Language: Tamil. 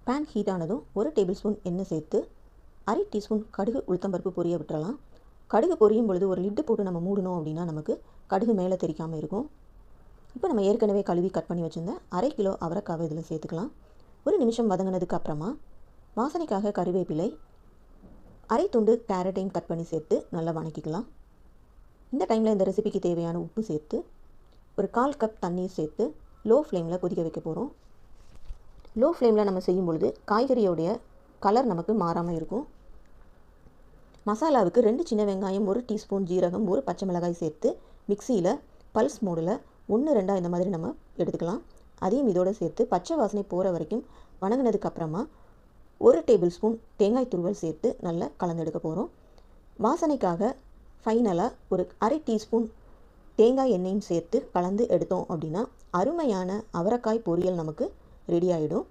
பேன் ஹீட் ஆனதும் 1 டேபிள் ஸ்பூன் எண்ணெய் சேர்த்து அரை டீஸ்பூன் கடுகு உளுத்தம்பருப்பு பொரிய விட்டுறலாம். கடுகு பொரியும் பொழுது ஒரு லிட்டு போட்டு நம்ம மூடணும் அப்படின்னா நமக்கு கடுகு மேலே தெரிக்காமல் இருக்கும். இப்போ நம்ம ஏற்கனவே கழுவி கட் பண்ணி வச்சுருந்த அரை கிலோ அவரைக்காவை இதில் சேர்த்துக்கலாம். 1 நிமிஷம் வதங்கினதுக்கு அப்புறமா வாசனைக்காக கறிவேப்பிலை, அரை துண்டு கேரட்டையும் கட் பண்ணி சேர்த்து நல்லா வணக்கிக்கலாம். இந்த டைமில் இந்த ரெசிபிக்கு தேவையான உப்பு சேர்த்து ஒரு 1/4 கப் தண்ணீர் சேர்த்து லோ ஃப்ளேமில் கொதிக்க வைக்க போகிறோம். லோ ஃப்ளேமில் நம்ம செய்யும் பொழுது காய்கறியோடைய கலர் நமக்கு மாறாமல் இருக்கும். மசாலாவுக்கு 2 சின்ன வெங்காயம், 1 டீஸ்பூன் ஜீரகம், 1 பச்சை மிளகாய் சேர்த்து மிக்சியில் பல்ஸ் மோடில் 1-2 இந்த மாதிரி நம்ம எடுத்துக்கலாம். அதையும் இதோடு சேர்த்து பச்சை வாசனை போகிற வரைக்கும் வணங்கினதுக்கப்புறமா 1 டேபிள் ஸ்பூன் தேங்காய் துருவல் சேர்த்து நல்லா கலந்தெடுக்க போகிறோம். வாசனைக்காக ஃபைனலாக ஒரு அரை டீஸ்பூன் தேங்காய் எண்ணெயும் சேர்த்து கலந்து எடுத்தோம் அப்படின்னா அருமையான அவரைக்காய் பொரியல் நமக்கு ரெடி ஆகிடும்.